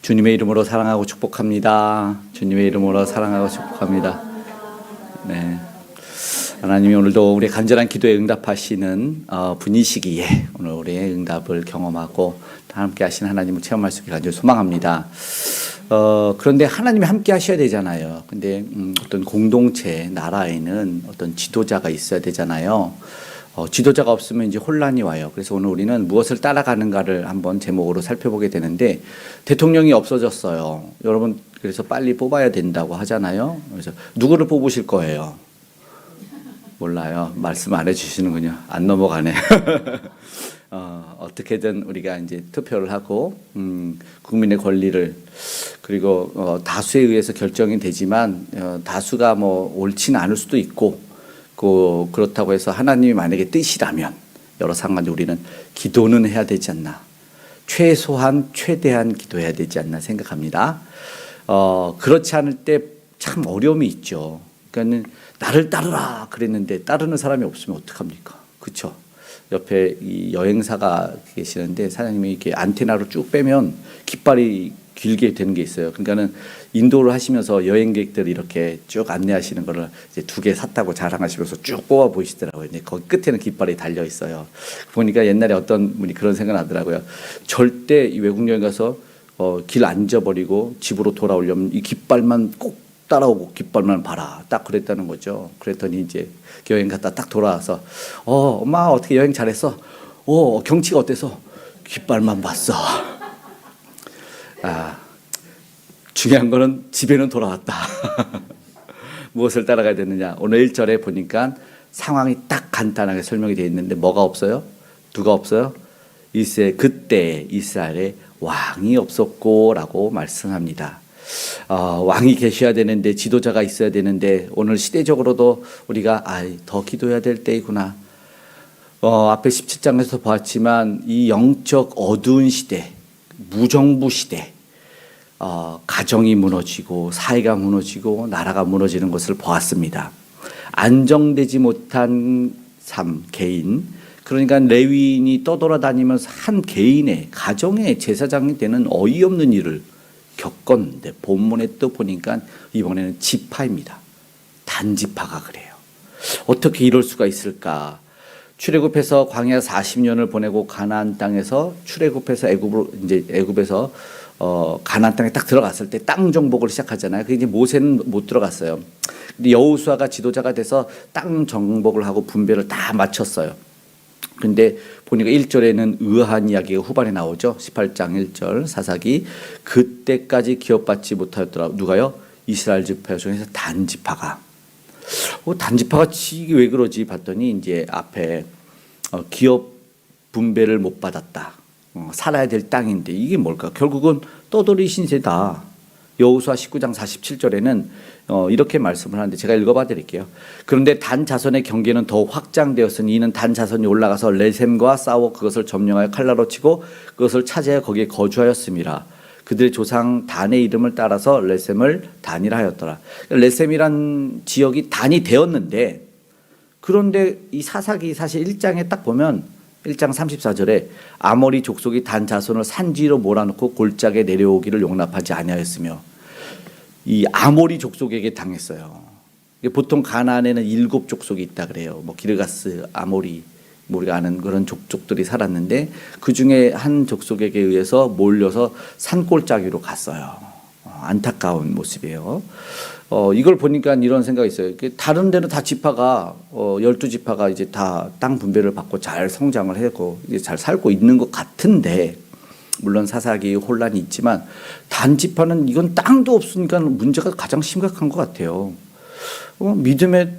주님의 이름으로 사랑하고 축복합니다. 주님의 이름으로 사랑하고 축복합니다. 네, 하나님이 오늘도 우리의 간절한 기도에 응답하시는 분이시기에 오늘 우리의 응답을 경험하고 함께 하신 하나님을 체험할 수 있게 간절히 소망합니다. 그런데 하나님이 함께 하셔야 되잖아요. 근데 어떤 공동체, 나라에는 어떤 지도자가 있어야 되잖아요. 지도자가 없으면 이제 혼란이 와요. 그래서 오늘 우리는 무엇을 따라가는가를 한번 제목으로 살펴보게 되는데, 대통령이 없어졌어요. 여러분, 그래서 빨리 뽑아야 된다고 하잖아요. 그래서 누구를 뽑으실 거예요? 몰라요. 말씀 안 해주시는군요. 안 넘어가네. 어떻게든 우리가 이제 투표를 하고 국민의 권리를, 그리고 다수에 의해서 결정이 되지만 다수가 뭐 옳지는 않을 수도 있고, 그렇다고 해서 하나님이 만약에 뜻이라면 여러 상관에 우리는 기도는 해야 되지 않나, 최소한 최대한 기도해야 되지 않나 생각합니다. 그렇지 않을 때 참 어려움이 있죠. 그러니까 나를 따르라 그랬는데 따르는 사람이 없으면 어떡합니까? 그렇죠? 옆에 이 여행사가 계시는데 사장님이 이렇게 안테나로 쭉 빼면 깃발이 길게 되는 게 있어요. 그러니까는 인도를 하시면서 여행객들 이렇게 쭉 안내하시는 거를 이제 2개 샀다고 자랑하시면서 쭉 뽑아 보이시더라고요. 이제 거기 끝에는 깃발이 달려 있어요. 보니까 옛날에 어떤 분이 그런 생각 나더라고요. 절대 이 외국 여행 가서 길 안 잊어버리고 집으로 돌아오려면 이 깃발만 꼭 따라오고 깃발만 봐라. 딱 그랬다는 거죠. 그랬더니 이제 여행 갔다 딱 돌아와서 엄마 어떻게 여행 잘했어? 경치가 어때서? 깃발만 봤어. 중요한 거는 집에는 돌아왔다. 무엇을 따라가야 되느냐. 오늘 1절에 보니까 상황이 딱 간단하게 설명이 되어 있는데 뭐가 없어요? 누가 없어요? 그때 이스라엘에 왕이 없었고 라고 말씀합니다. 왕이 계셔야 되는데, 지도자가 있어야 되는데, 오늘 시대적으로도 우리가 더 기도해야 될 때이구나. 앞에 17장에서 보았지만 이 영적 어두운 시대, 무정부 시대, 가정이 무너지고 사회가 무너지고 나라가 무너지는 것을 보았습니다. 안정되지 못한 삶, 개인, 그러니까 레위인이 떠돌아다니면서 한 개인의 가정의 제사장이 되는 어이없는 일을 겪었는데, 본문에 또 보니까 이번에는 지파입니다. 단지파가 그래요. 어떻게 이럴 수가 있을까? 출애굽해서 광야 40년을 보내고 가나안 땅에서 출애굽해서 애굽에서 가나안 땅에 딱 들어갔을 때 땅 정복을 시작하잖아요. 그게 이제 모세는 못 들어갔어요. 근데 여호수아가 지도자가 돼서 땅 정복을 하고 분배를 다 마쳤어요. 근데 보니까 1절에는 의아한 이야기가 후반에 나오죠. 18장 1절 사사기. 그때까지 기업받지 못하였더라. 누가요? 이스라엘 지파 중에서 단지파가. 단지파가 이게 왜 그러지 봤더니 이제 앞에 기업 분배를 못 받았다. 살아야 될 땅인데 이게 뭘까? 결국은 떠돌이 신세다. 여호수아 19장 47절에는 이렇게 말씀을 하는데 제가 읽어봐 드릴게요. 그런데 단 자손의 경계는 더 확장되었으니 이는 단 자손이 올라가서 레셈과 싸워 그것을 점령하여 칼날로 치고 그것을 차지하여 거기에 거주하였음이라. 그들의 조상 단의 이름을 따라서 레셈을 단이라 하였더라. 레셈이란 지역이 단이 되었는데, 그런데 이 사사기 사실 1장에 딱 보면 1장 34절에 아모리 족속이 단 자손을 산지로 몰아넣고 골짜기에 내려오기를 용납하지 아니하였으며, 이 아모리 족속에게 당했어요. 보통 가나안에는 7족속이 있다 그래요. 뭐 기르가스, 아모리, 우리가 아는 그런 족속들이 살았는데 그 중에 한 족속에게 의해서 몰려서 산골짜기로 갔어요. 안타까운 모습이에요. 이걸 보니까 이런 생각이 있어요. 다른 데는 다 지파가 12지파가 이제 다 땅 분배를 받고 잘 성장을 하고 이제 잘 살고 있는 것 같은데, 물론 사사기 혼란이 있지만 단지파는 이건 땅도 없으니까 문제가 가장 심각한 것 같아요. 믿음의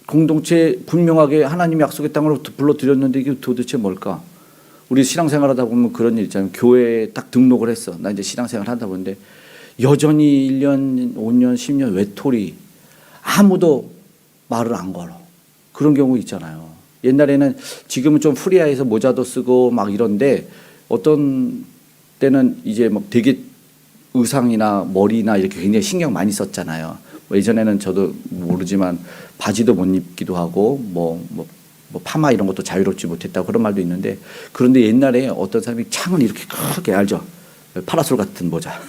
공동체 분명하게 하나님이 약속의 땅으로 불러들였는데 이게 도대체 뭘까? 우리 신앙생활하다 보면 그런 일 있잖아요. 교회에 딱 등록을 했어. 나 이제 신앙생활 한다 보는데 여전히 1년, 5년, 10년 외톨이, 아무도 말을 안 걸어. 그런 경우 있잖아요. 옛날에는, 지금은 좀 프리하해서 모자도 쓰고 막 이런데 어떤 때는 이제 막 되게 의상이나 머리나 이렇게 굉장히 신경 많이 썼잖아요. 예전에는 저도 모르지만 바지도 못 입기도 하고 뭐 파마 이런 것도 자유롭지 못했다고 그런 말도 있는데, 그런데 옛날에 어떤 사람이 창을 이렇게 크게, 알죠? 파라솔 같은 모자.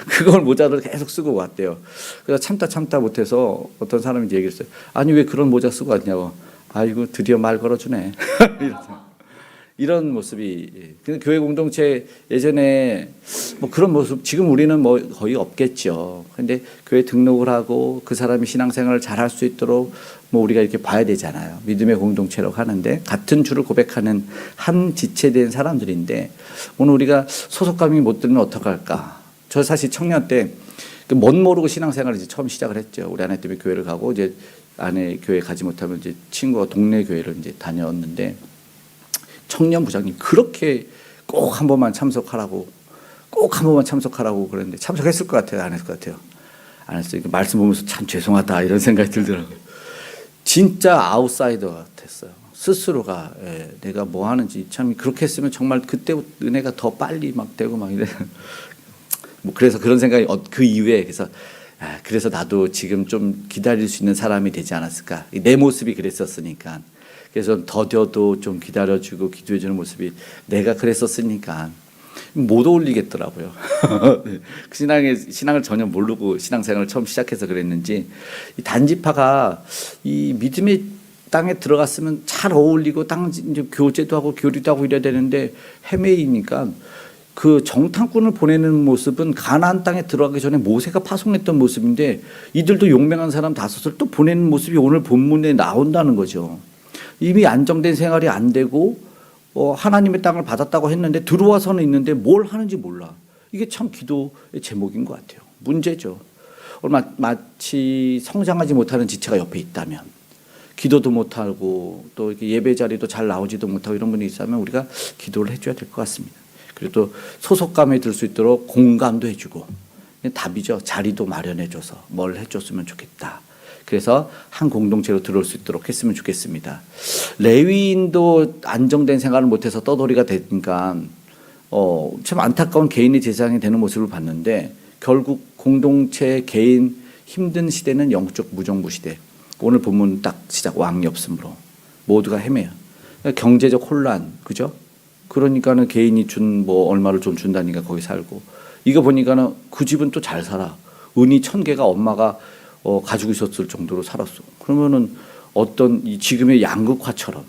그걸 모자를 계속 쓰고 왔대요. 그래서 참다 못해서 어떤 사람이 이제 얘기했어요. 아니 왜 그런 모자 쓰고 왔냐고. 아이고 드디어 말 걸어주네. 이런 모습이. 근데 교회 공동체 예전에 뭐 그런 모습 지금 우리는 뭐 거의 없겠죠. 근데 교회 등록을 하고 그 사람이 신앙생활을 잘할 수 있도록 뭐 우리가 이렇게 봐야 되잖아요. 믿음의 공동체라고 하는데 같은 주를 고백하는 한 지체된 사람들인데 오늘 우리가 소속감이 못 들면 어떡할까? 저 사실 청년 때 멋 모르고 신앙생활을 이제 처음 시작을 했죠. 우리 아내 때문에 교회를 가고 이제 아내 교회 가지 못하면 이제 친구가 동네 교회를 이제 다녔는데 청년 부장님 그렇게 꼭 한 번만 참석하라고 꼭 한 번만 참석하라고 그랬는데 참석했을 것 같아요? 안 했을 것 같아요? 안 했어요. 말씀 보면서 참 죄송하다 이런 생각이 들더라고요. 진짜 아웃사이더 같았어요. 스스로가 내가 뭐 하는지 참 그렇게 했으면 정말 그때 은혜가 더 빨리 막 되고 막 이래. 뭐 그래서 그런 생각이 그 이후에 그래서 나도 지금 좀 기다릴 수 있는 사람이 되지 않았을까. 내 모습이 그랬었으니까. 그래서 더뎌도 좀 기다려주고 기도해주는 모습이 내가 그랬었으니까 못 어울리겠더라고요. 신앙을 전혀 모르고 신앙생활을 처음 시작해서 그랬는지 이 단지파가 이 믿음의 땅에 들어갔으면 잘 어울리고 이제 교제도 하고 교류도 하고 이래야 되는데 헤매이니까 그 정탐꾼을 보내는 모습은 가나안 땅에 들어가기 전에 모세가 파송했던 모습인데 이들도 용맹한 사람 5을 또 보내는 모습이 오늘 본문에 나온다는 거죠. 이미 안정된 생활이 안 되고 하나님의 땅을 받았다고 했는데 들어와서는 있는데 뭘 하는지 몰라. 이게 참 기도의 제목인 것 같아요. 문제죠. 마치 성장하지 못하는 지체가 옆에 있다면 기도도 못하고 또 이렇게 예배 자리도 잘 나오지도 못하고 이런 분이 있다면 우리가 기도를 해줘야 될 것 같습니다. 그리고 또 소속감에 들 수 있도록 공감도 해주고 답이죠. 자리도 마련해줘서 뭘 해줬으면 좋겠다. 그래서 한 공동체로 들어올 수 있도록 했으면 좋겠습니다. 레위인도 안정된 생활을 못해서 떠돌이가 되니까 참 안타까운 개인의 제사장이 되는 모습을 봤는데 결국 공동체 개인 힘든 시대는 영적 무정부 시대. 오늘 본문 딱 시작 왕이 없으므로 모두가 헤매요. 경제적 혼란, 그죠? 그러니까는 개인이 준 뭐 얼마를 좀 준다니까 거기 살고 이거 보니까는 그 집은 또 잘 살아. 은이 1000개가 엄마가 가지고 있었을 정도로 살았어. 그러면은 어떤 이 지금의 양극화처럼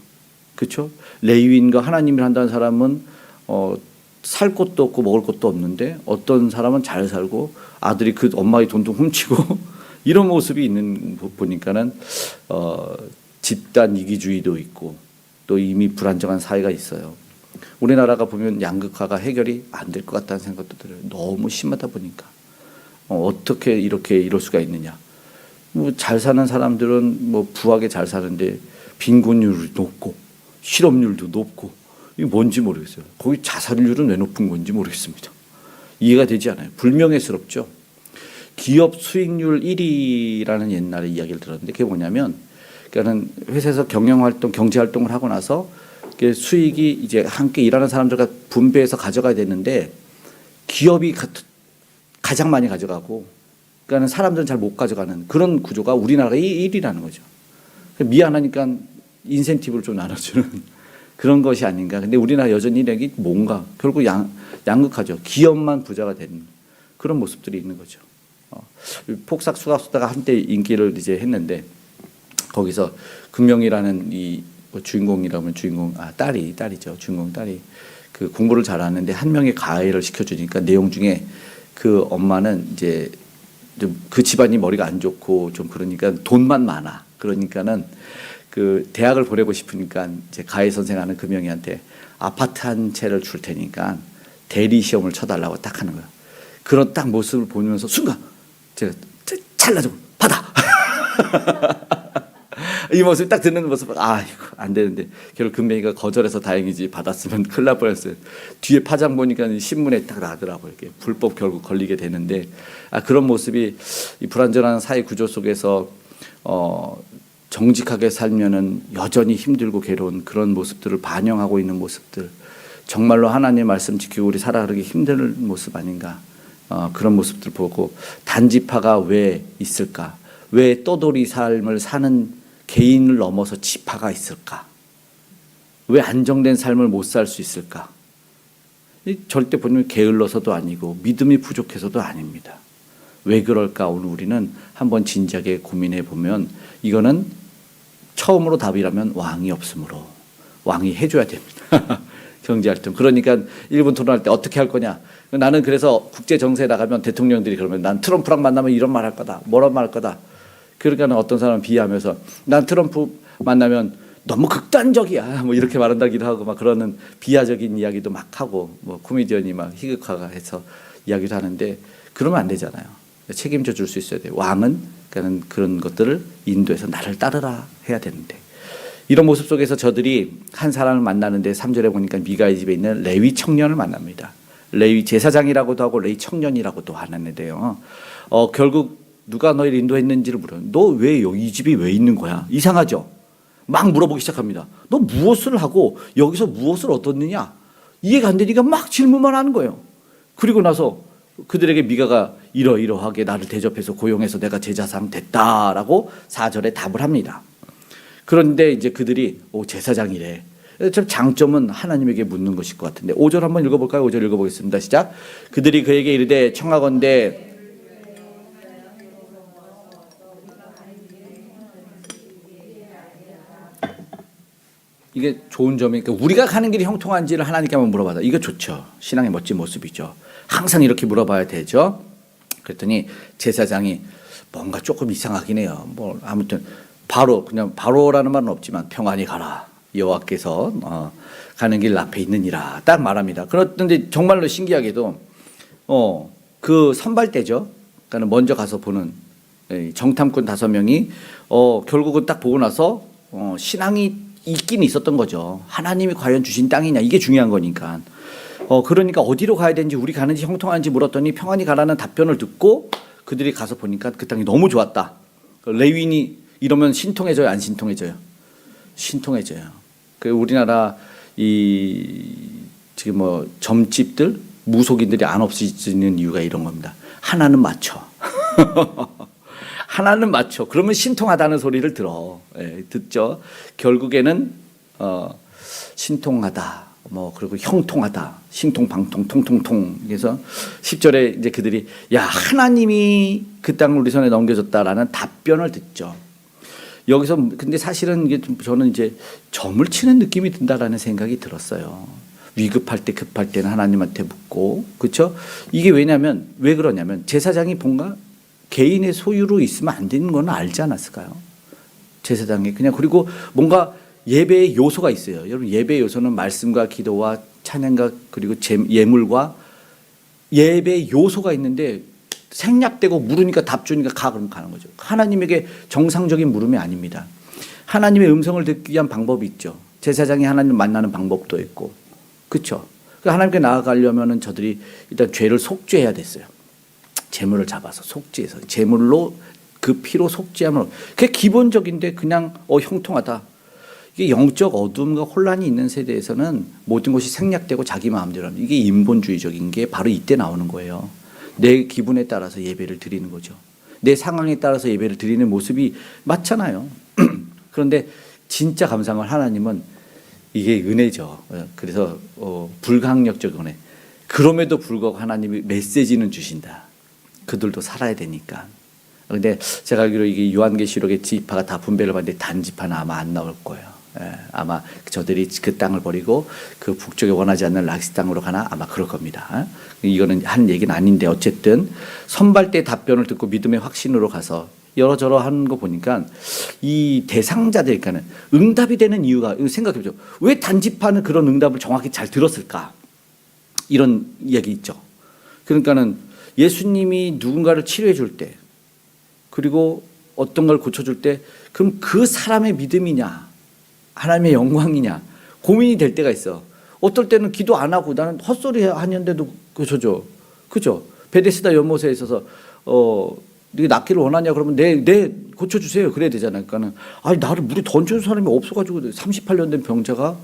그렇죠? 레위인과 하나님을 한다는 사람은 살 곳도 없고 먹을 것도 없는데 어떤 사람은 잘 살고 아들이 그 엄마의 돈도 훔치고 이런 모습이 있는 보니까는 집단 이기주의도 있고 또 이미 불안정한 사회가 있어요. 우리나라가 보면 양극화가 해결이 안 될 것 같다는 생각도 들어요. 너무 심하다 보니까 어떻게 이렇게 이럴 수가 있느냐. 뭐 잘 사는 사람들은 뭐 부하게 잘 사는데 빈곤율이 높고 실업률도 높고 이게 뭔지 모르겠어요. 거기 자살률은 왜 높은 건지 모르겠습니다. 이해가 되지 않아요. 불명예스럽죠. 기업 수익률 1위라는 옛날에 이야기를 들었는데 그게 뭐냐면 그러니까는 회사에서 경영활동, 경제활동을 하고 나서 수익이 이제 함께 일하는 사람들과 분배해서 가져가야 되는데 기업이 가장 많이 가져가고 그러니까 사람들은 잘 못 가져가는 그런 구조가 우리나라가 1위라는 거죠. 미안하니까 인센티브를 좀 나눠주는 그런 것이 아닌가. 근데 우리나라 여전히 이력이 뭔가 결국 양극화죠. 기업만 부자가 되는 그런 모습들이 있는 거죠. 폭삭 수갑수다가 한때 인기를 이제 했는데 거기서 금명이라는 이 주인공이라면 딸이죠. 주인공 딸이 그 공부를 잘하는데 한 명의 가해를 시켜주니까 내용 중에 그 엄마는 이제 좀 그 집안이 머리가 안 좋고 좀 그러니까 돈만 많아. 그러니까는 그 대학을 보내고 싶으니까 이제 가해 선생하는 금명이한테 아파트 한 채를 줄 테니까 대리 시험을 쳐달라고 딱 하는 거야. 그런 딱 모습을 보면서 순간 제가 찰나죠. 받아. 이 모습 딱 듣는 모습, 이거 안 되는데 결국 금명이가 거절해서 다행이지 받았으면 큰일 날 뻔했어요. 뒤에 파장 보니까 신문에 딱 나더라고요. 이렇게 불법 결국 걸리게 되는데 그런 모습이 이 불안전한 사회 구조 속에서 정직하게 살면은 여전히 힘들고 괴로운 그런 모습들을 반영하고 있는 모습들, 정말로 하나님의 말씀 지키고 우리 살아가기 힘든 모습 아닌가. 그런 모습들 보고 단지파가 왜 있을까? 왜 떠돌이 삶을 사는 개인을 넘어서 지파가 있을까? 왜 안정된 삶을 못 살 수 있을까? 절대 보면 게을러서도 아니고 믿음이 부족해서도 아닙니다. 왜 그럴까? 오늘 우리는 한번 진지하게 고민해 보면 이거는 처음으로 답이라면 왕이 없으므로, 왕이 해줘야 됩니다. 경제활동. 그러니까 일본 토론할 때 어떻게 할 거냐. 나는 그래서 국제 정세에 나가면 대통령들이 그러면 난 트럼프랑 만나면 이런 말 할 거다. 뭐란 말 할 거다. 그러니까 어떤 사람은 비하하면서 난 트럼프 만나면 너무 극단적이야. 뭐 이렇게 말한다기도 하고 막 그러는 비하적인 이야기도 막 하고 뭐 코미디언이 막 희극화가 해서 이야기도 하는데 그러면 안 되잖아요. 책임져 줄 수 있어야 돼요. 왕은 그러니까 그런 것들을 인도해서 나를 따르라 해야 되는데 이런 모습 속에서 저들이 한 사람을 만나는데 3절에 보니까 미가의 집에 있는 레위 청년을 만납니다. 레위 제사장이라고도 하고 레위 청년이라고도 하는데요. 결국 누가 너희를 인도했는지를 물어요. 너 왜 이 집이 왜 있는 거야? 이상하죠? 막 물어보기 시작합니다. 너 무엇을 하고 여기서 무엇을 얻었느냐? 이해가 안 되니까 막 질문만 하는 거예요. 그리고 나서 그들에게 미가가 이러이러하게 나를 대접해서 고용해서 내가 제사장 됐다라고 4절에 답을 합니다. 그런데 이제 그들이 제사장이래. 참 장점은 하나님에게 묻는 것일 것 같은데 5절 한번 읽어볼까요? 5절 읽어보겠습니다. 시작. 그들이 그에게 이르되 청하건대 이게 좋은 점이니까 우리가 가는 길이 형통한지를 하나님께 한번 물어봐라. 이거 좋죠. 신앙의 멋진 모습이죠. 항상 이렇게 물어봐야 되죠. 그랬더니 제사장이 뭔가 조금 이상하긴 해요. 뭐 아무튼 그냥 바로라는 말은 없지만 평안히 가라. 여호와께서 가는 길 앞에 있느니라 딱 말합니다. 그런데 정말로 신기하게도 그 선발대죠. 그러니까 먼저 가서 보는 정탐꾼 5명이 결국은 딱 보고 나서 신앙이 있긴 있었던 거죠. 하나님이 과연 주신 땅이냐 이게 중요한 거니까. 그러니까 어디로 가야 되는지 우리 가는지 형통한지 물었더니 평안히 가라는 답변을 듣고 그들이 가서 보니까 그 땅이 너무 좋았다. 레위인이 이러면 신통해져요, 안 신통해져요? 신통해져요. 그 우리나라 지금 뭐 점집들 무속인들이 안 없어지는 이유가 이런 겁니다. 하나는 맞춰. 하나는 맞춰. 그러면 신통하다는 소리를 들어. 듣죠. 결국에는 신통하다. 그리고 형통하다. 신통방통 통통통. 그래서 10절에 이제 그들이 야 하나님이 그 땅을 우리 손에 넘겨줬다라는 답변을 듣죠. 여기서 근데 사실은 이게 저는 이제 점을 치는 느낌이 든다라는 생각이 들었어요. 위급할 때 급할 때는 하나님한테 묻고 그렇죠? 이게 왜냐면 왜 그러냐면 제사장이 뭔가 개인의 소유로 있으면 안 되는 건 알지 않았을까요? 제사장이 그냥 그리고 뭔가 예배의 요소가 있어요. 여러분 예배의 요소는 말씀과 기도와 찬양과 그리고 예물과 예배의 요소가 있는데 생략되고 물으니까 답 주니까 그럼 가는 거죠. 하나님에게 정상적인 물음이 아닙니다. 하나님의 음성을 듣기 위한 방법이 있죠. 제사장이 하나님을 만나는 방법도 있고 그렇죠. 하나님께 나아가려면은 저들이 일단 죄를 속죄해야 됐어요. 재물을 잡아서 속죄해서 재물로 그 피로 속죄함으로 그게 기본적인데 그냥 형통하다. 이게 영적 어둠과 혼란이 있는 세대에서는 모든 것이 생략되고 자기 마음대로 하는 이게 인본주의적인 게 바로 이때 나오는 거예요. 내 기분에 따라서 예배를 드리는 거죠. 내 상황에 따라서 예배를 드리는 모습이 맞잖아요. 그런데 진짜 감사한 하나님은 이게 은혜죠. 그래서 불가항력적 은혜. 그럼에도 불구하고 하나님이 메시지는 주신다. 그들도 살아야 되니까. 그런데 제가 알기로 이게 요한계시록의 지파가 다 분배를 받는데 단지파는 아마 안 나올 거예요. 아마 저들이 그 땅을 버리고 그 북쪽에 원하지 않는 락시 땅으로 가나 아마 그럴 겁니다. 이거는 한 얘기는 아닌데 어쨌든 선발대 답변을 듣고 믿음의 확신으로 가서 여러저러 하는 거 보니까 이 대상자들 그러니까는 응답이 되는 이유가 생각해 보죠. 왜 단지파는 그런 응답을 정확히 잘 들었을까? 이런 이야기 있죠. 그러니까는 예수님이 누군가를 치료해 줄 때 그리고 어떤 걸 고쳐줄 때 그럼 그 사람의 믿음이냐 하나님의 영광이냐 고민이 될 때가 있어. 어떨 때는 기도 안 하고 나는 헛소리 하는데도 고쳐줘. 그죠? 베데스다 연못에 있어서 네가 낫기를 원하냐 그러면 내 고쳐주세요. 그래야 되잖아요. 그러니까는 아니 나를 물에 던져준 사람이 없어가지고 38년 된 병자가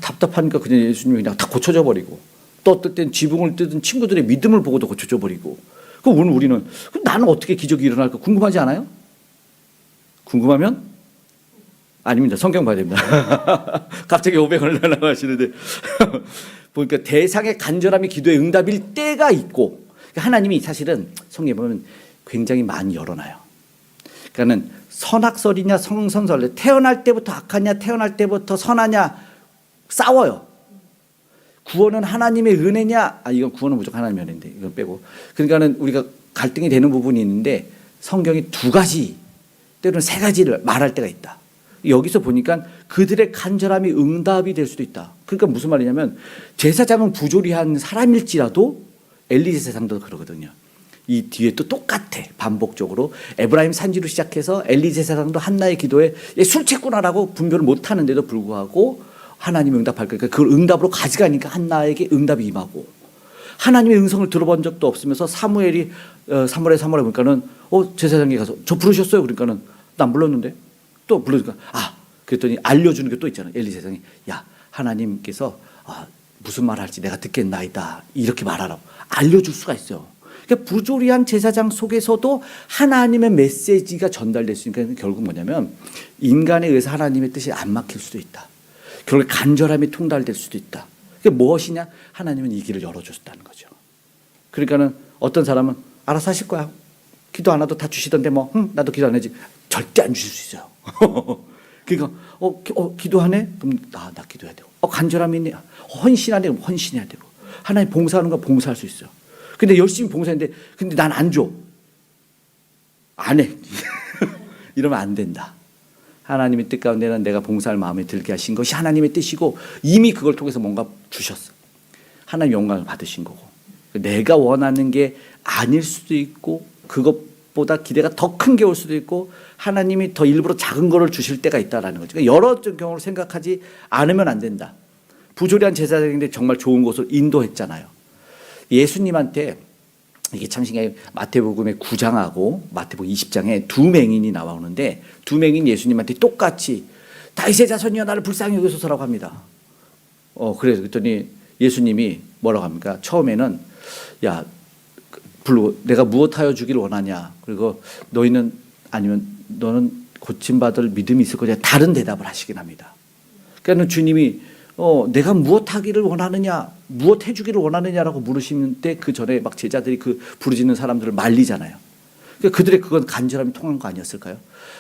답답하니까 그냥 예수님이 그냥 다 고쳐져 버리고 또 어떨 땐 지붕을 뜯은 친구들의 믿음을 보고도 고쳐져 버리고 그럼 오늘 우리는 그럼 나는 어떻게 기적이 일어날까 궁금하지 않아요? 궁금하면? 아닙니다. 성경 봐야 됩니다. 갑자기 500원을 날라가시는데 보니까 대상의 간절함이 기도의 응답일 때가 있고, 그러니까 하나님이 사실은 성경에 보면 굉장히 많이 열어놔요. 그러니까는 선악설이냐 성선설, 태어날 때부터 악하냐 태어날 때부터 선하냐 싸워요. 구원은 하나님의 은혜냐, 이건 구원은 무조건 하나님의 은혜인데 이건 빼고, 그러니까는 우리가 갈등이 되는 부분이 있는데 성경이 두 가지 때로는 세 가지를 말할 때가 있다. 여기서 보니까 그들의 간절함이 응답이 될 수도 있다. 그러니까 무슨 말이냐면 제사장은 부조리한 사람일지라도 엘리 제사장도 그러거든요. 이 뒤에 또 똑같아. 반복적으로 에브라임 산지로 시작해서 엘리 제사장도 한나의 기도에 술 취했구나라고 분별을 못하는데도 불구하고 하나님이 응답할 거니까 그걸 응답으로 가져가니까 한나에게 응답이 임하고, 하나님의 음성을 들어본 적도 없으면서 사무엘에 보니까는 제사장이 가서 저 부르셨어요? 그러니까는 난 불렀는데, 또 불러니까 그랬더니 알려주는 게 또 있잖아요. 엘리 제사장이 야 하나님께서 무슨 말 할지 내가 듣겠나이다 이렇게 말하라고 알려줄 수가 있어요. 그러니까 부조리한 제사장 속에서도 하나님의 메시지가 전달될 수 있으니까 결국 뭐냐면 인간에 의해서 하나님의 뜻이 안 막힐 수도 있다. 결국 간절함이 통달될 수도 있다. 그게 무엇이냐? 하나님은 이 길을 열어줬다는 거죠. 그러니까는 어떤 사람은 알아서 하실 거야. 기도 안 해도 다 주시던데 나도 기도 안 하지. 절대 안 주실 수 있어요. 그러니까 기도하네? 그럼 나 기도해야 되고, 간절함이 있네. 헌신하네? 그럼 헌신해야 되고, 하나님 봉사하는 거 봉사할 수 있어요. 근데 열심히 봉사했는데 근데 난 안 줘. 안 해. 이러면 안 된다. 하나님의 뜻 가운데는 내가 봉사할 마음에 들게 하신 것이 하나님의 뜻이고 이미 그걸 통해서 뭔가 주셨어. 하나님 영광을 받으신 거고, 내가 원하는 게 아닐 수도 있고 그것보다 기대가 더 큰 게 올 수도 있고 하나님이 더 일부러 작은 거를 주실 때가 있다라는 거죠. 그러니까 여러 경우를 생각하지 않으면 안 된다. 부조리한 제사장인데 정말 좋은 곳을 인도했잖아요. 예수님한테 이게 참 신기해요. 마태복음의 9장하고 마태복음 20장에 두 맹인이 나오는데 두 맹인 예수님한테 똑같이 다윗의 자손이여 나를 불쌍히 여기소서라고 합니다. 그래서 그랬더니 예수님이 뭐라고 합니까? 처음에는 야 내가 무엇하여 주기를 원하냐, 그리고 너희는 아니면 너는 고침받을 믿음이 있을 거냐, 다른 대답을 하시긴 합니다. 그러니까 주님이 내가 무엇하기를 원하느냐, 무엇 해주기를 원하느냐라고 물으시는 때 그 전에 막 제자들이 그 부르짖는 사람들을 말리잖아요. 그러니까 그들의 그건 간절함이 통한 거 아니었을까요?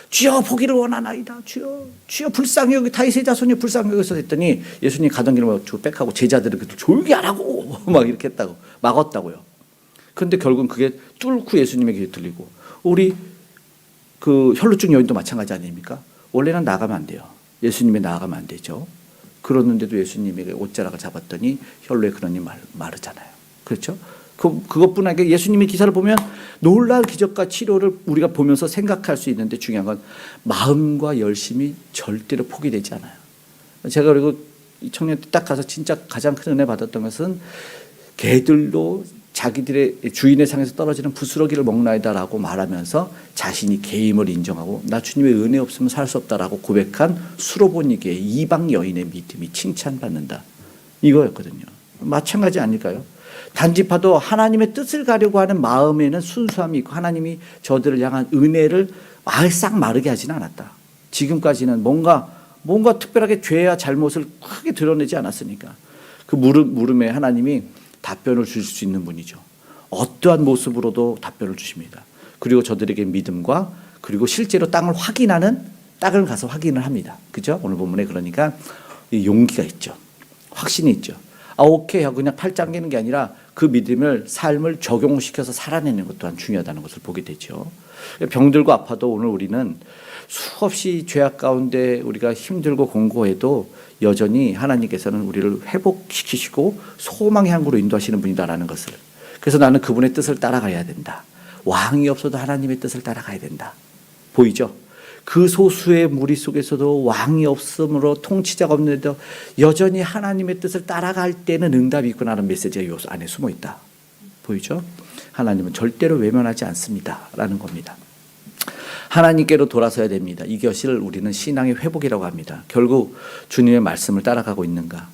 주여 보기를 원하나이다. 주여 불쌍히 여기 다윗의 자손이 불쌍히 여기서 했더니 예수님 가던 길을 주고 빽하고 제자들은 그들 조용히 하라고 막 이렇게 했다고 막았다고요. 그런데 결국은 그게 뚫고 예수님의 귀에 들리고, 우리 그 혈루증 여인도 마찬가지 아닙니까? 원래는 나가면 안 돼요. 예수님에 나가면 안 되죠. 그러는데도 예수님에게 옷자락을 잡았더니 혈루의 근원이 마르잖아요. 그렇죠? 그것뿐 아니라 예수님의 기사를 보면 놀라운 기적과 치료를 우리가 보면서 생각할 수 있는데 중요한 건 마음과 열심이 절대로 포기되지 않아요. 제가 그리고 이 청년 때 딱 가서 진짜 가장 큰 은혜 받았던 것은 개들도 자기들의 주인의 상에서 떨어지는 부스러기를 먹나이다라고 말하면서 자신이 개임을 인정하고 나 주님의 은혜 없으면 살 수 없다라고 고백한 수로보니게의 이방 여인의 믿음이 칭찬받는다. 이거였거든요. 마찬가지 아닐까요? 단지 봐도 하나님의 뜻을 가려고 하는 마음에는 순수함이 있고 하나님이 저들을 향한 은혜를 싹 마르게 하지는 않았다. 지금까지는 뭔가 특별하게 죄와 잘못을 크게 드러내지 않았으니까 그 물음에 하나님이 답변을 주실 수 있는 분이죠. 어떠한 모습으로도 답변을 주십니다. 그리고 저들에게 믿음과 그리고 실제로 땅을 가서 확인을 합니다. 그죠? 오늘 본문에 그러니까 용기가 있죠. 확신이 있죠. 오케이 하고 그냥 팔 당기는 게 아니라 그 믿음을 삶을 적용시켜서 살아내는 것 또한 중요하다는 것을 보게 되죠. 병들고 아파도 오늘 우리는 수없이 죄악 가운데 우리가 힘들고 공고해도 여전히 하나님께서는 우리를 회복시키시고 소망의 항구로 인도하시는 분이다라는 것을, 그래서 나는 그분의 뜻을 따라가야 된다. 왕이 없어도 하나님의 뜻을 따라가야 된다. 보이죠? 그 소수의 무리 속에서도 왕이 없으므로 통치자가 없는데도 여전히 하나님의 뜻을 따라갈 때는 응답이 있구나라는 메시지가 요 안에 숨어 있다. 보이죠? 하나님은 절대로 외면하지 않습니다 라는 겁니다. 하나님께로 돌아서야 됩니다. 이것을 우리는 신앙의 회복이라고 합니다. 결국 주님의 말씀을 따라가고 있는가,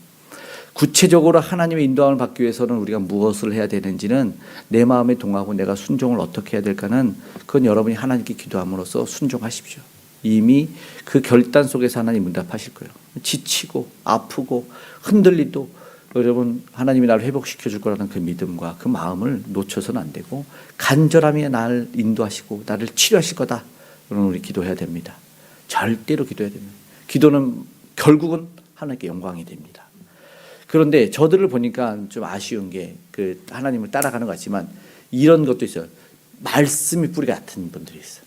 구체적으로 하나님의 인도함을 받기 위해서는 우리가 무엇을 해야 되는지는 내 마음에 동하고 내가 순종을 어떻게 해야 될까는 그건 여러분이 하나님께 기도함으로써 순종하십시오. 이미 그 결단 속에서 하나님 응답하실 거예요. 지치고 아프고 흔들리도 여러분 하나님이 나를 회복시켜 줄 거라는 그 믿음과 그 마음을 놓쳐서는 안 되고 간절함이 나를 인도하시고 나를 치료하실 거다. 그럼 우리 기도해야 됩니다. 절대로 기도해야 됩니다. 기도는 결국은 하나님께 영광이 됩니다. 그런데 저들을 보니까 좀 아쉬운 게 그 하나님을 따라가는 것 같지만 이런 것도 있어요. 말씀이 뿌리 같은 분들이 있어요.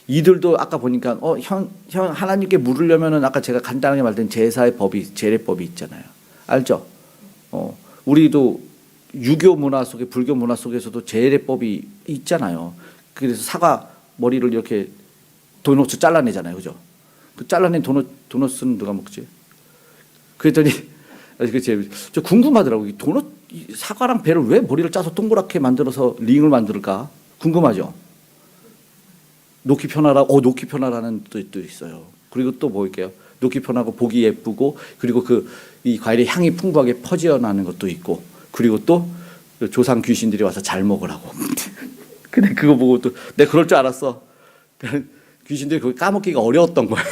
이들도 아까 보니까 형 하나님께 물으려면은 아까 제가 간단하게 말했던 제사의 법이 제례법이 있잖아요. 알죠? 우리도 유교 문화 속에 불교 문화 속에서도 제례법이 있잖아요. 그래서 사과 머리를 이렇게 도넛을 잘라내잖아요. 그죠? 그 잘라낸 도넛은 누가 먹지? 그랬더니 저 궁금하더라고요. 사과랑 배를 왜 머리를 짜서 동그랗게 만들어서 링을 만들까? 궁금하죠? 놓기 편하라는 뜻도 있어요. 그리고 또 뭐일게요? 놓기 편하고 보기 예쁘고 그리고 이 과일의 향이 풍부하게 퍼져나는 것도 있고 그리고 또 조상 귀신들이 와서 잘 먹으라고. 근데 그거 보고 또 내가 그럴 줄 알았어. 귀신들이 그거 까먹기가 어려웠던 거예요.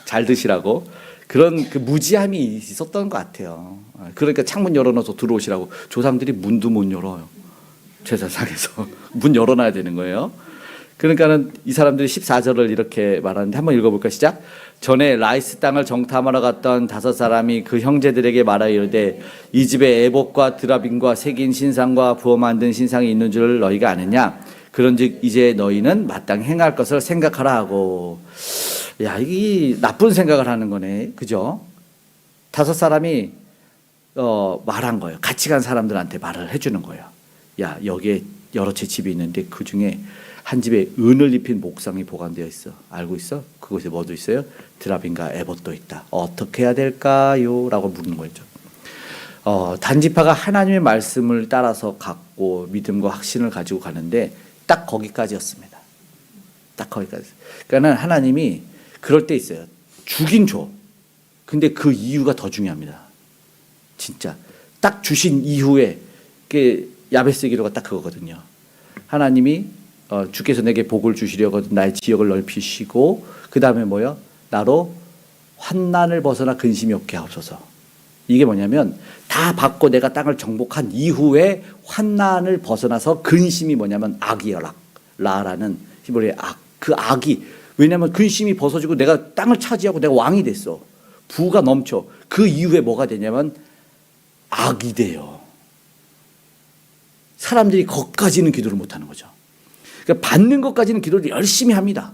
잘 드시라고. 그런 그 무지함이 있었던 것 같아요. 그러니까 창문 열어놔서 들어오시라고. 조상들이 문도 못 열어요. 제사상에서 문 열어놔야 되는 거예요. 그러니까는 이 사람들이 14절을 이렇게 말하는데 한번 읽어볼까? 시작. 전에 라이스 땅을 정탐하러 갔던 5사람이 그 형제들에게 말하여 이르되 이 집에 에봇과 드라빔과 새긴 신상과 부어 만든 신상이 있는 줄 너희가 아느냐? 그런즉 이제 너희는 마땅히 행할 것을 생각하라 하고. 야, 이 나쁜 생각을 하는 거네. 그죠? 5사람이 말한 거예요. 같이 간 사람들한테 말을 해주는 거예요. 야, 여기에 여러 채 집이 있는데 그 중에 한 집에 은을 입힌 목상이 보관되어 있어. 알고 있어? 그곳에 뭐도 있어요? 드라빔과 에봇도 있다. 어떻게 해야 될까요? 라고 묻는 거죠. 단지파가 하나님의 말씀을 따라서 갖고 믿음과 확신을 가지고 가는데 딱 거기까지였습니다. 딱 거기까지. 그러니까 하나님이 그럴 때 있어요. 주긴 줘. 근데 그 이유가 더 중요합니다. 진짜. 딱 주신 이후에 야베스 기도가 딱 그거거든요. 하나님이 주께서 내게 복을 주시려거든 나의 지역을 넓히시고 그 다음에 뭐요? 나로 환난을 벗어나 근심이 없게 하옵소서. 이게 뭐냐면 다 받고 내가 땅을 정복한 이후에 환난을 벗어나서 근심이 뭐냐면 악이야. 라라는 히브리의 악. 그 악이 왜냐하면 근심이 벗어지고 내가 땅을 차지하고 내가 왕이 됐어. 부가 넘쳐. 그 이후에 뭐가 되냐면 악이 돼요. 사람들이 거기까지는 기도를 못하는 거죠. 그러니까 받는 것까지는 기도를 열심히 합니다.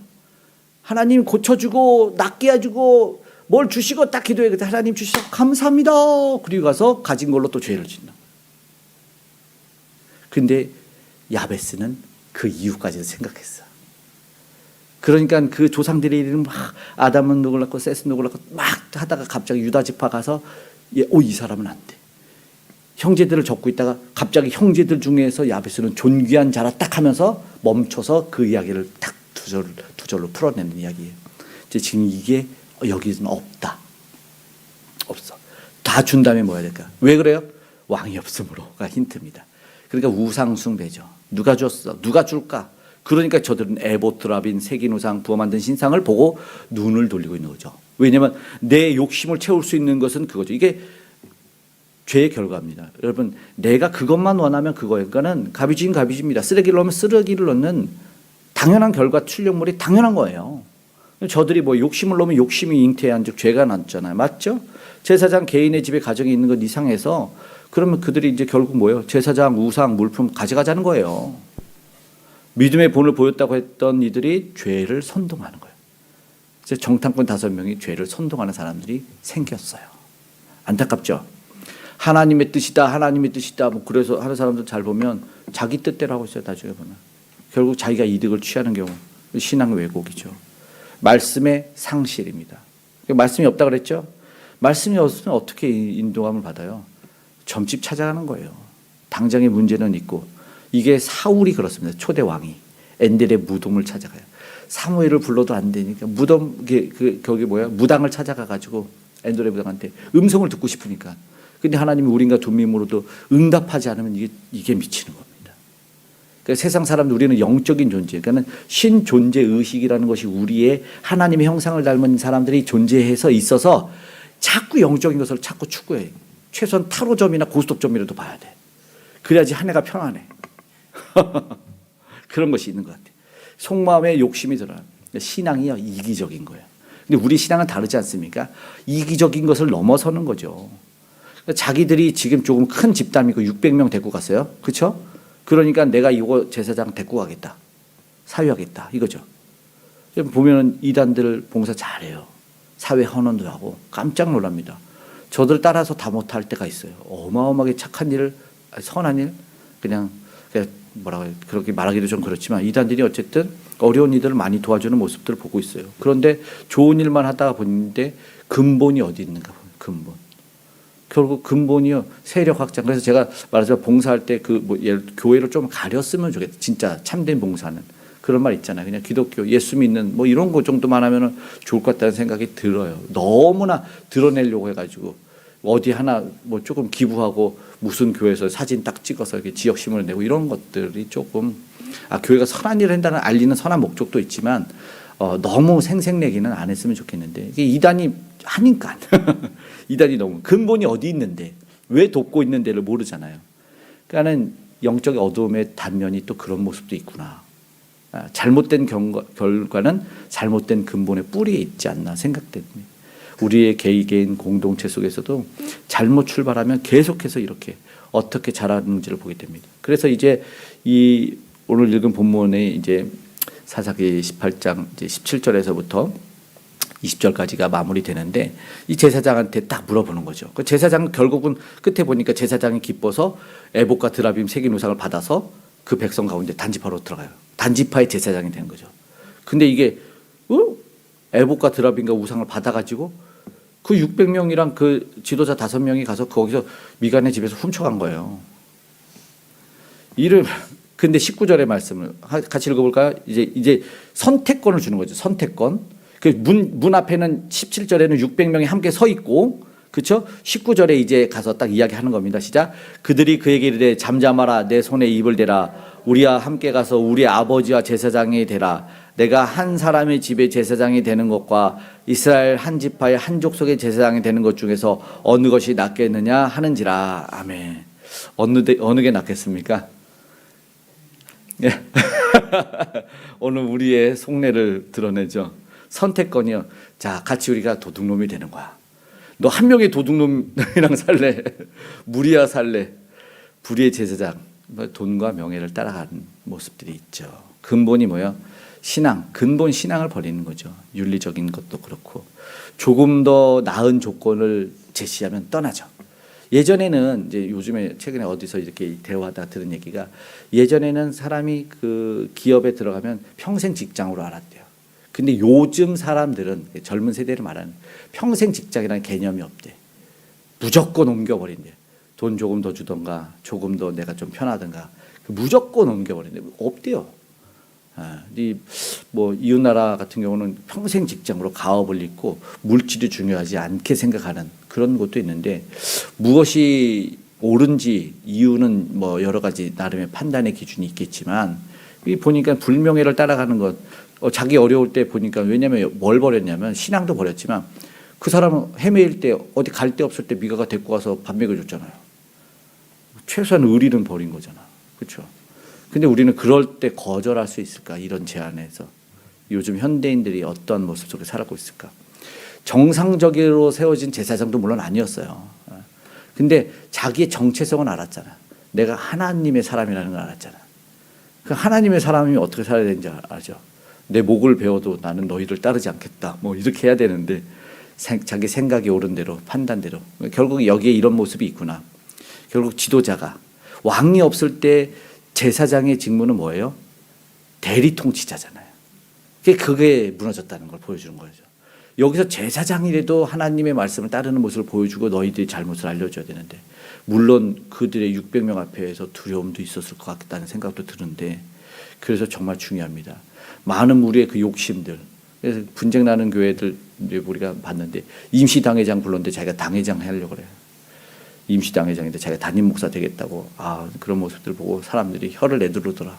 하나님 고쳐주고 낫게 해주고 뭘 주시고 딱 기도해. 하나님 주셔서 감사합니다. 그리고 가서 가진 걸로 또 죄를 짓는. 근데 야베스는 그 이후까지도 생각했어. 그러니까 그 조상들의 이름 막 아담은 누굴 낳고 셋은 누굴 낳고 막 하다가 갑자기 유다 지파 가서 이 사람은 안 돼. 형제들을 적고 있다가 갑자기 형제들 중에서 야베스는 존귀한 자라 딱 하면서 멈춰서 그 이야기를 딱 두 절로 풀어내는 이야기예요. 지금 이게 여기는 없다. 없어. 다 준 다음에 뭐 해야 될까? 왜 그래요? 왕이 없음으로가 힌트입니다. 그러니까 우상 숭배죠. 누가 줬어? 누가 줄까? 그러니까 저들은 에봇, 드라빔, 새긴 우상, 부어 만든 신상을 보고 눈을 돌리고 있는 거죠. 왜냐하면 내 욕심을 채울 수 있는 것은 그거죠. 이게 죄의 결과입니다. 여러분, 내가 그것만 원하면 그거예요. 그러니까는 가비진 가비집니다. 쓰레기를 넣으면 쓰레기를 넣는 당연한 결과 출력물이 당연한 거예요. 저들이 뭐 욕심을 넣으면 욕심이 잉태한 즉 죄가 났잖아요. 맞죠? 제사장 개인의 집에 가정이 있는 것 이상해서 그러면 그들이 이제 결국 뭐예요? 제사장 우상 물품 가져가자는 거예요. 믿음의 본을 보였다고 했던 이들이 죄를 선동하는 거예요. 그래서 정탐꾼 5명이 죄를 선동하는 사람들이 생겼어요. 안타깝죠? 하나님의 뜻이다, 하나님의 뜻이다. 뭐 그래서 하는 사람들 잘 보면 자기 뜻대로 하고 있어요. 나중에 보면 결국 자기가 이득을 취하는 경우 신앙 왜곡이죠. 말씀의 상실입니다. 말씀이 없다 그랬죠? 말씀이 없으면 어떻게 인도함을 받아요? 점집 찾아가는 거예요. 당장의 문제는 있고 이게 사울이 그렇습니다. 초대 왕이 엔델의 무덤을 찾아가요. 사무엘을 불러도 안 되니까 무덤 거기 무당을 찾아가 가지고 엔델의 무당한테 음성을 듣고 싶으니까. 근데 하나님이 우리가 둠밈으로도 응답하지 않으면 이게 미치는 겁니다. 그러니까 세상 사람들 우리는 영적인 존재, 그러니까 신 존재 의식이라는 것이 우리의 하나님의 형상을 닮은 사람들이 존재해서 있어서 자꾸 영적인 것을 자꾸 추구해. 최소한 타로점이나 고스톱점이라도 봐야 돼. 그래야지 한 해가 편안해. 그런 것이 있는 것 같아. 속마음에 욕심이 들어요. 신앙이요, 이기적인 거예요. 근데 우리 신앙은 다르지 않습니까? 이기적인 것을 넘어서는 거죠. 자기들이 지금 조금 큰 집단이고 600명 데리고 갔어요. 그렇죠? 그러니까 내가 이거 제사장 데리고 가겠다. 사유하겠다. 이거죠. 보면 이단들 봉사 잘해요. 사회 헌원도 하고 깜짝 놀랍니다. 저들 따라서 다 못할 때가 있어요. 어마어마하게 착한 일을, 선한 일, 그냥 뭐라고 해요. 그렇게 말하기도 좀 그렇지만 이단들이 어쨌든 어려운 이들을 많이 도와주는 모습들을 보고 있어요. 그런데 좋은 일만 하다가 보는데 근본이 어디 있는가 보면 근본. 결국 근본이요, 세력 확장. 그래서 제가 말하자면 봉사할 때 교회를 좀 가렸으면 좋겠다. 진짜 참된 봉사는 그런 말 있잖아요. 그냥 기독교, 예수 믿는 뭐 이런 거 정도만 하면 좋을 것 같다는 생각이 들어요. 너무나 드러내려고 해가지고 어디 하나 뭐 조금 기부하고 무슨 교회에서 사진 딱 찍어서 이렇게 지역신문을 내고 이런 것들이 조금 교회가 선한 일을 한다는 알리는 선한 목적도 있지만 너무 생색내기는 안 했으면 좋겠는데 이게 이단이 하니까 이단이 너무 근본이 어디 있는데 왜 돕고 있는 데를 모르잖아요. 그러니까는 영적 어두움의 단면이 또 그런 모습도 있구나. 잘못된 결과는 잘못된 근본의 뿌리에 있지 않나 생각됩니다. 우리의 개인 공동체 속에서도 잘못 출발하면 계속해서 이렇게 어떻게 자라는지를 보게 됩니다. 그래서 이제 이 오늘 읽은 본문에 이제 사사기 18장 이제 17절에서부터 20절까지가 마무리되는데 이 제사장한테 딱 물어보는 거죠. 그 제사장은 결국은 끝에 보니까 제사장이 기뻐서 에봇과 드라빔 새긴 우상을 받아서 그 백성 가운데 단지파로 들어가요. 단지파의 제사장이 되는 거죠. 근데 이게 에봇과 드라빔과 우상을 받아가지고 그 600명이랑 그 지도자 5명이 가서 거기서 미간의 집에서 훔쳐간 거예요. 근데 19절의 말씀을 같이 읽어볼까요? 이제 선택권을 주는 거죠. 선택권. 그 문 앞에는 17절에는 600명이 함께 서 있고, 그렇죠? 19절에 이제 가서 딱 이야기하는 겁니다. 시작. 그들이 그에게 이르되 잠잠하라, 내 손에 입을 대라. 우리와 함께 가서 우리 아버지와 제사장이 되라. 내가 한 사람의 집에 제사장이 되는 것과 이스라엘 한 지파의 한 족속의 제사장이 되는 것 중에서 어느 것이 낫겠느냐 하는지라. 아멘. 어느 게 낫겠습니까? 예. 오늘 우리의 속내를 드러내죠. 선택권이요. 자, 같이 우리가 도둑놈이 되는 거야. 너 한 명의 도둑놈이랑 살래? 무리와 살래? 불의의 제사장. 돈과 명예를 따라가는 모습들이 있죠. 근본이 뭐예요? 신앙, 근본 신앙을 버리는 거죠. 윤리적인 것도 그렇고 조금 더 나은 조건을 제시하면 떠나죠. 예전에는 이제 요즘에 최근에 어디서 이렇게 대화하다 들은 얘기가 예전에는 사람이 그 기업에 들어가면 평생 직장으로 알았대요. 근데 요즘 사람들은 젊은 세대를 말하는 평생 직장이라는 개념이 없대. 무조건 옮겨버린대. 돈 조금 더 주던가 조금 더 내가 좀 편하던가 무조건 옮겨버린대. 없대요. 뭐 이웃나라 같은 경우는 평생 직장으로 가업을 잇고 물질이 중요하지 않게 생각하는 그런 것도 있는데 무엇이 옳은지 이유는 뭐 여러 가지 나름의 판단의 기준이 있겠지만 보니까 불명예를 따라가는 것 자기 어려울 때 보니까 왜냐하면 뭘 버렸냐면 신앙도 버렸지만 그 사람은 헤매일 때 어디 갈 데 없을 때 미가가 데리고 와서 밥 먹여줬잖아요. 최소한 의리는 버린 거잖아. 그렇죠? 근데 우리는 그럴 때 거절할 수 있을까? 이런 제안에서 요즘 현대인들이 어떤 모습 속에 살아가고 있을까? 정상적으로 세워진 제사장도 물론 아니었어요. 근데 자기의 정체성은 알았잖아. 내가 하나님의 사람이라는 걸 알았잖아. 그 하나님의 사람이 어떻게 살아야 되는지 알죠. 내 목을 베어도 나는 너희를 따르지 않겠다. 뭐 이렇게 해야 되는데 자기 생각이 옳은 대로 판단대로 결국 여기에 이런 모습이 있구나. 결국 지도자가 왕이 없을 때 제사장의 직무는 뭐예요? 대리 통치자잖아요. 그게 무너졌다는 걸 보여주는 거죠. 여기서 제사장이라도 하나님의 말씀을 따르는 모습을 보여주고 너희들이 잘못을 알려줘야 되는데 물론 그들의 600명 앞에서 두려움도 있었을 것 같다는 생각도 드는데 그래서 정말 중요합니다. 많은 우리의 그 욕심들 그래서 분쟁 나는 교회들 우리가 봤는데 임시당회장 불렀는데 자기가 당회장 하려고 그래요. 임시당회장인데 자기가 담임 목사 되겠다고 그런 모습들 보고 사람들이 혀를 내두르더라.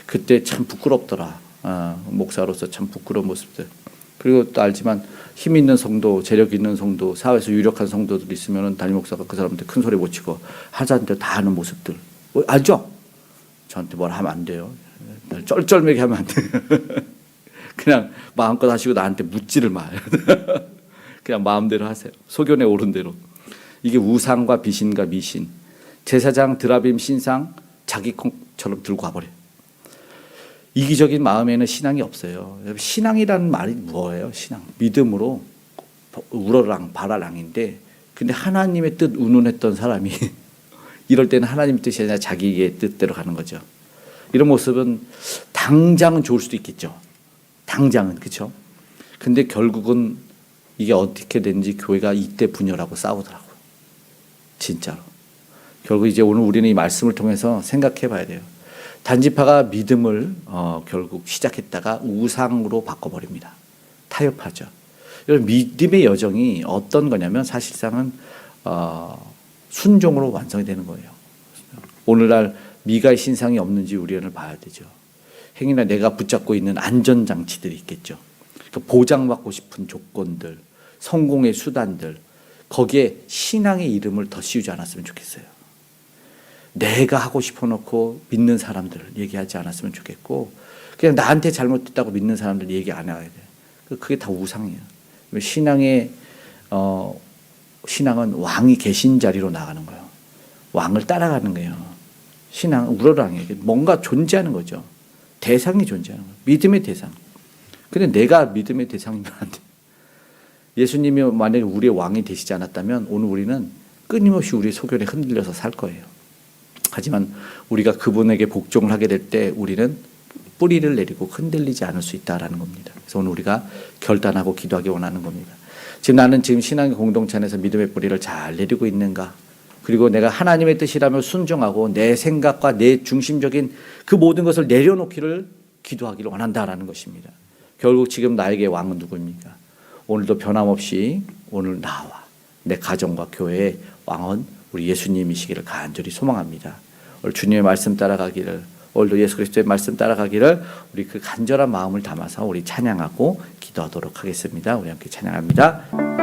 그때 참 부끄럽더라. 목사로서 참 부끄러운 모습들. 그리고 또 알지만 힘 있는 성도, 재력 있는 성도, 사회에서 유력한 성도들 있으면 담임 목사가 그 사람한테 큰 소리 못 치고 하자는데 다 하는 모습들 알죠? 저한테 뭘 하면 안 돼요. 쩔쩔매게 하면 안 돼요. 그냥 마음껏 하시고 나한테 묻지를 마요. 그냥 마음대로 하세요. 소견에 오른 대로. 이게 우상과 비신과 미신. 제사장 드라빔 신상 자기 콩처럼 들고 와버려요. 이기적인 마음에는 신앙이 없어요. 신앙이라는 말이 뭐예요? 신앙. 믿음으로 우러랑 바라랑인데 근데 하나님의 뜻 운운했던 사람이 이럴 때는 하나님의 뜻이 아니라 자기의 뜻대로 가는 거죠. 이런 모습은 당장은 좋을 수도 있겠죠. 당장은 그렇죠. 근데 결국은 이게 어떻게 됐는지 교회가 이때 분열하고 싸우더라고요. 진짜로. 결국 이제 오늘 우리는 이 말씀을 통해서 생각해 봐야 돼요. 단지파가 믿음을 결국 시작했다가 우상으로 바꿔버립니다. 타협하죠. 이런 믿음의 여정이 어떤 거냐면 사실상은 순종으로 완성이 되는 거예요. 오늘날 미가의 신상이 없는지 우리는 봐야 되죠. 행위나 내가 붙잡고 있는 안전장치들이 있겠죠. 그러니까 보장받고 싶은 조건들, 성공의 수단들, 거기에 신앙의 이름을 더 씌우지 않았으면 좋겠어요. 내가 하고 싶어 놓고 믿는 사람들 얘기하지 않았으면 좋겠고 그냥 나한테 잘못됐다고 믿는 사람들 얘기 안 해야 돼요. 그게 다 우상이에요. 신앙은 왕이 계신 자리로 나가는 거예요. 왕을 따라가는 거예요. 신앙은 우러랑이에요. 뭔가 존재하는 거죠. 대상이 존재하는 거예요. 믿음의 대상. 근데 내가 믿음의 대상이면 안 돼. 예수님이 만약에 우리의 왕이 되시지 않았다면 오늘 우리는 끊임없이 우리의 소견에 흔들려서 살 거예요. 하지만 우리가 그분에게 복종을 하게 될 때 우리는 뿌리를 내리고 흔들리지 않을 수 있다라는 겁니다. 그래서 오늘 우리가 결단하고 기도하기 원하는 겁니다. 지금 나는 신앙의 공동체 안에서 믿음의 뿌리를 잘 내리고 있는가? 그리고 내가 하나님의 뜻이라며 순종하고 내 생각과 내 중심적인 그 모든 것을 내려놓기를 기도하기를 원한다라는 것입니다. 결국 지금 나에게 왕은 누구입니까? 오늘도 변함없이 오늘 나와 내 가정과 교회의 왕은 우리 예수님이시기를 간절히 소망합니다. 오늘 주님의 말씀 따라가기를, 오늘도 예수 그리스도의 말씀 따라가기를 우리 그 간절한 마음을 담아서 우리 찬양하고 기도하도록 하겠습니다. 우리 함께 찬양합니다.